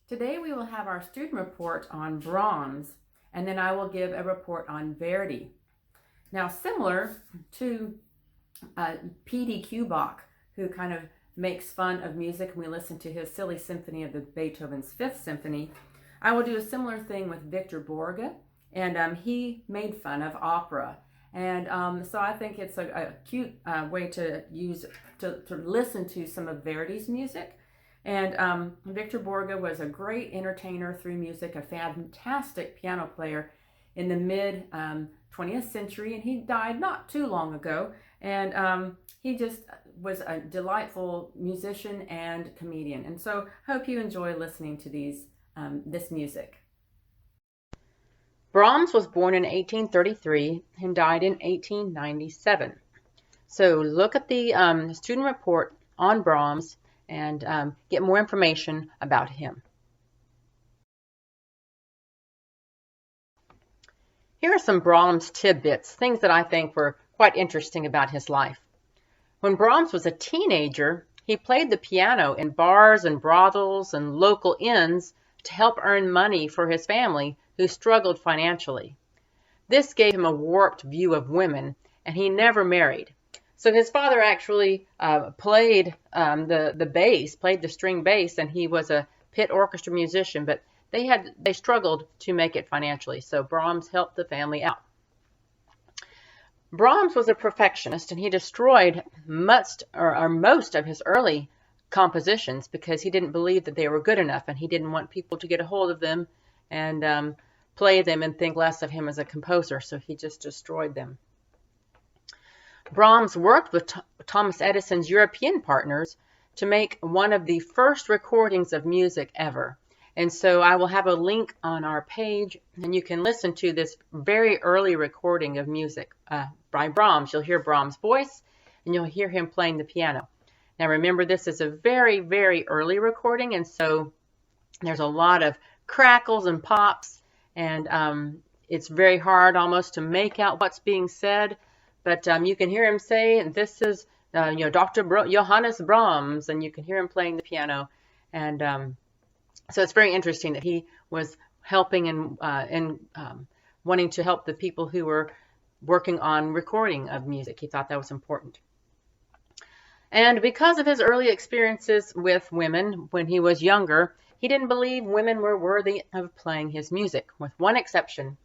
Today we will have our student report on Brahms, and then I will give a report on Verdi. Now, similar to P.D. Kubach, who kind of makes fun of music, and we listen to his silly symphony of the Beethoven's Fifth Symphony, I will do a similar thing with Victor Borge, and he made fun of opera. And so I think it's a cute way to listen to some of Verdi's music. And Victor Borge was a great entertainer through music, a fantastic piano player in the mid 20th century, and he died not too long ago. And he just was a delightful musician and comedian. And so hope you enjoy listening to this music. Brahms was born in 1833 and died in 1897. So look at the student report on Brahms and get more information about him. Here are some Brahms tidbits, things that I think were quite interesting about his life. When Brahms was a teenager, he played the piano in bars and brothels and local inns to help earn money for his family who struggled financially. This gave him a warped view of women, and he never married. So his father actually played the bass, played the string bass, and he was a pit orchestra musician, but they struggled to make it financially. So Brahms helped the family out. Brahms was a perfectionist, and he destroyed most of his early compositions because he didn't believe that they were good enough, and he didn't want people to get a hold of them and play them and think less of him as a composer, so he just destroyed them. Brahms worked with Thomas Edison's European partners to make one of the first recordings of music ever. And so I will have a link on our page, and you can listen to this very early recording of music by Brahms. You'll hear Brahms' voice, and you'll hear him playing the piano. Now remember, this is a very, very early recording, and so there's a lot of crackles and pops, and it's very hard almost to make out what's being said. But you can hear him say, "This is Dr. Johannes Brahms," and you can hear him playing the piano. And so it's very interesting that he was helping and wanting to help the people who were working on recording of music. He thought that was important. And because of his early experiences with women when he was younger, he didn't believe women were worthy of playing his music, with one exception,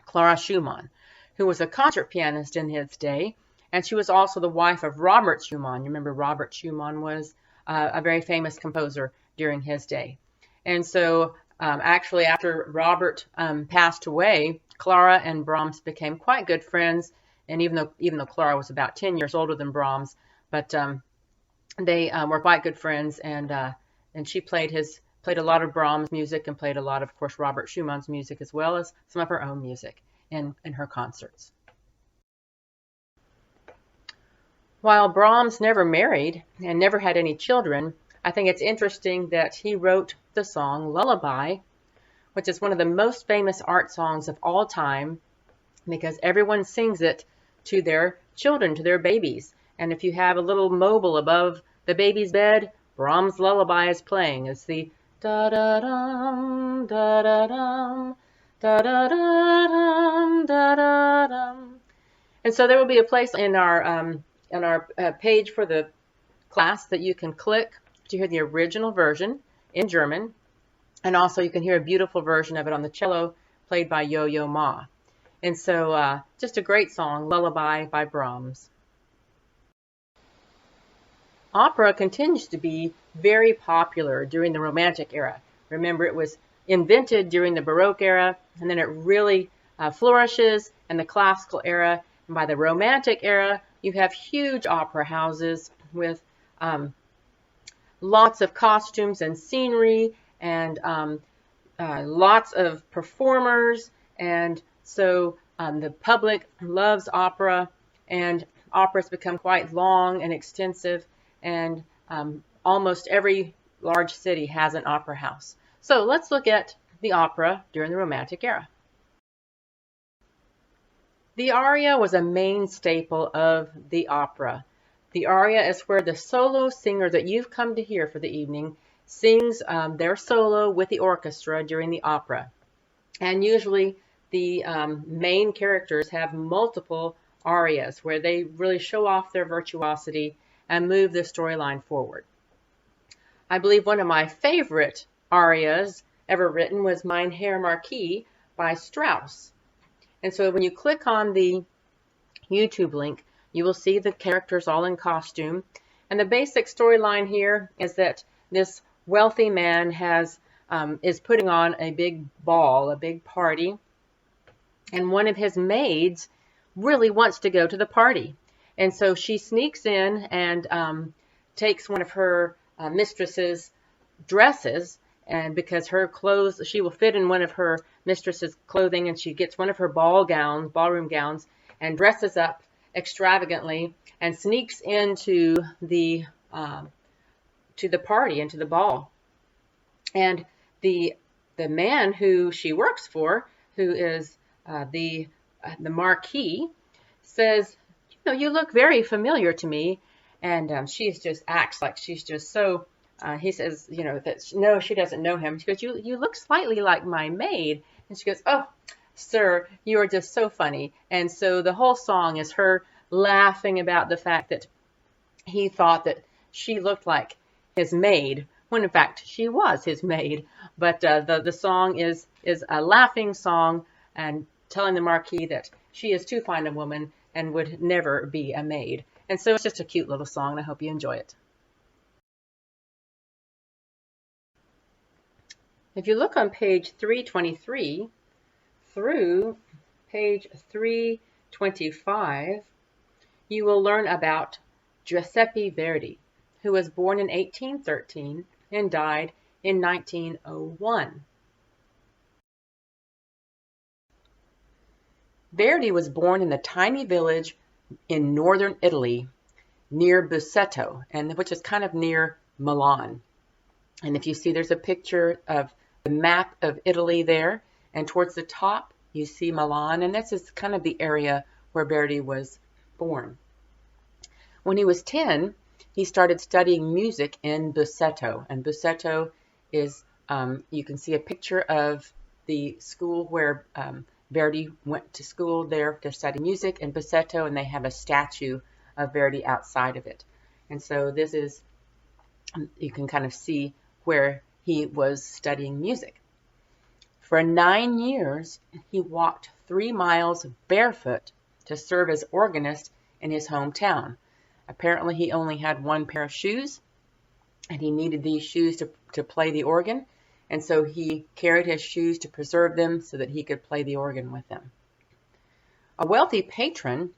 Clara Schumann, who was a concert pianist in his day, and she was also the wife of Robert Schumann. You remember Robert Schumann was a very famous composer during his day. And so actually after Robert passed away, Clara and Brahms became quite good friends, and even though Clara was about 10 years older than Brahms, but they were quite good friends, and she played a lot of Brahms music and played a lot of course, Robert Schumann's music, as well as some of her own music in her concerts. While Brahms never married and never had any children, I think it's interesting that he wrote the song Lullaby, which is one of the most famous art songs of all time, because everyone sings it to their children, to their babies. And if you have a little mobile above the baby's bed, Brahms' Lullaby is playing. It's the da-da-dum, da-da-dum, da-da-da-dum, da-da-dum. And so there will be a place in our page for the class that you can click to hear the original version in German, and also you can hear a beautiful version of it on the cello played by Yo-Yo Ma. And so just a great song, Lullaby by Brahms. Opera continues to be very popular during the Romantic era. Remember, it was invented during the Baroque era, and then it really flourishes in the Classical era. And by the Romantic era, you have huge opera houses with lots of costumes and scenery, and lots of performers. And so the public loves opera, and operas become quite long and extensive, and almost every large city has an opera house. So let's look at the opera during the Romantic era. The aria was a main staple of the opera. The aria is where the solo singer that you've come to hear for the evening sings their solo with the orchestra during the opera. And usually the main characters have multiple arias where they really show off their virtuosity and move the storyline forward. I believe one of my favorite arias ever written was Mein Herr Marquis by Strauss. And so when you click on the YouTube link, you will see the characters all in costume. And the basic storyline here is that this wealthy man is putting on a big ball, a big party, and one of his maids really wants to go to the party. And so she sneaks in and takes one of her mistress's dresses, and because her clothes, she will fit in one of her mistress's clothing, and she gets one of her ballroom gowns, and dresses up extravagantly and sneaks into the party, into the ball. And the man who she works for, who is the Marquis, says, "You know, you look very familiar to me." And she just acts like she's just so. He says, you know, that no, she doesn't know him. She goes, "You look slightly like my maid." And she goes, "Oh, sir, you are just so funny." And so the whole song is her laughing about the fact that he thought that she looked like his maid, when in fact she was his maid. But the song is a laughing song and telling the Marquis that she is too fine a woman and would never be a maid. And so it's just a cute little song, and I hope you enjoy it. If you look on page 323 through page 325, you will learn about Giuseppe Verdi, who was born in 1813 and died in 1901. Verdi was born in a tiny village in northern Italy near Busseto, which is kind of near Milan. And if you see, there's a picture of the map of Italy there, and towards the top you see Milan, and this is kind of the area where Verdi was born. When he was 10, he started studying music in Busseto, and Busseto is, you can see a picture of the school where Verdi went to school there to study music in Busseto, and they have a statue of Verdi outside of it. And so this is, you can kind of see where he was studying music. For 9 years, he walked 3 miles barefoot to serve as organist in his hometown. Apparently, he only had one pair of shoes, and he needed these shoes to play the organ, and so he carried his shoes to preserve them so that he could play the organ with them. A wealthy patron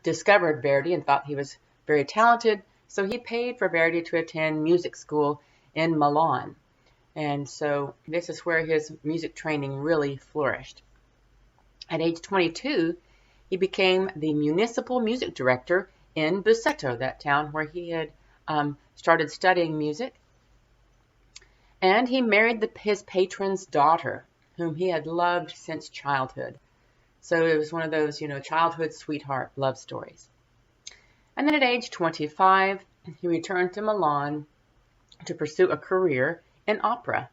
discovered Verdi and thought he was very talented, so he paid for Verdi to attend music school in Milan. And so this is where his music training really flourished. At age 22, he became the municipal music director in Busseto, that town where he had started studying music. And he married his patron's daughter, whom he had loved since childhood. So it was one of those, childhood sweetheart love stories. And then at age 25, he returned to Milan to pursue a career in opera.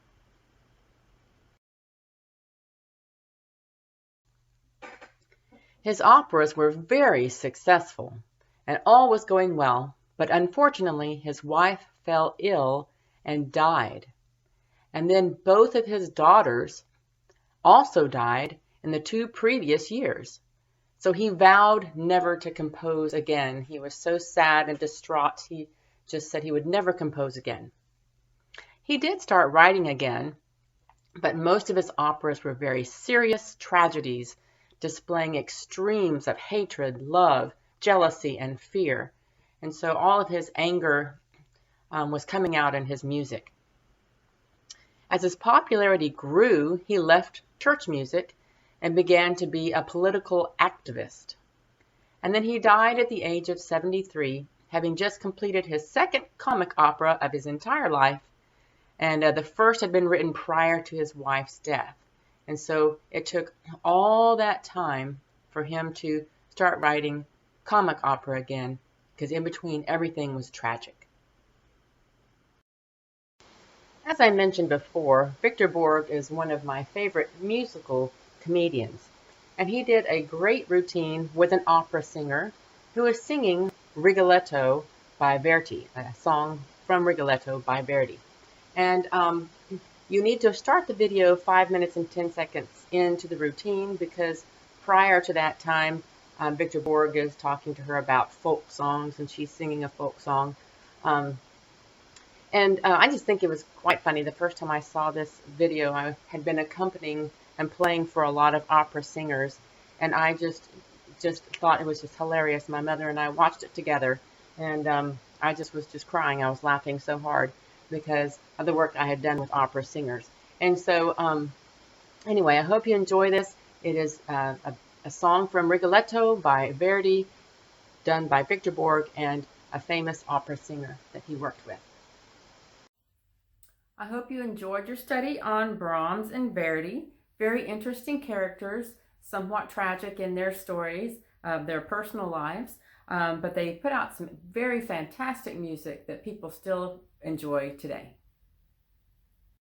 His operas were very successful, and all was going well, but unfortunately his wife fell ill and died. And then both of his daughters also died in the 2 previous years. So he vowed never to compose again. He was so sad and distraught, he just said he would never compose again. He did start writing again, but most of his operas were very serious tragedies, displaying extremes of hatred, love, jealousy, and fear. And so all of his anger was coming out in his music. As his popularity grew, he left church music and began to be a political activist. And then he died at the age of 73, having just completed his second comic opera of his entire life, and the first had been written prior to his wife's death. And so it took all that time for him to start writing comic opera again, because in between everything was tragic. As I mentioned before, Victor Borg is one of my favorite musical comedians, and he did a great routine with an opera singer who is singing Rigoletto by Verdi, a song from Rigoletto by Verdi. And you need to start the video 5 minutes and 10 seconds into the routine, because prior to that time, Victor Borg is talking to her about folk songs, and she's singing a folk song. Um, and I just think it was quite funny. The first time I saw this video, I had been accompanying and playing for a lot of opera singers, and I just thought it was just hilarious. My mother and I watched it together, and I just was just crying. I was laughing so hard because of the work I had done with opera singers. And so, anyway, I hope you enjoy this. It is a song from Rigoletto by Verdi, done by Victor Borg and a famous opera singer that he worked with. I hope you enjoyed your study on Brahms and Verdi. Very interesting characters, somewhat tragic in their stories, their personal lives, but they put out some very fantastic music that people still enjoy today.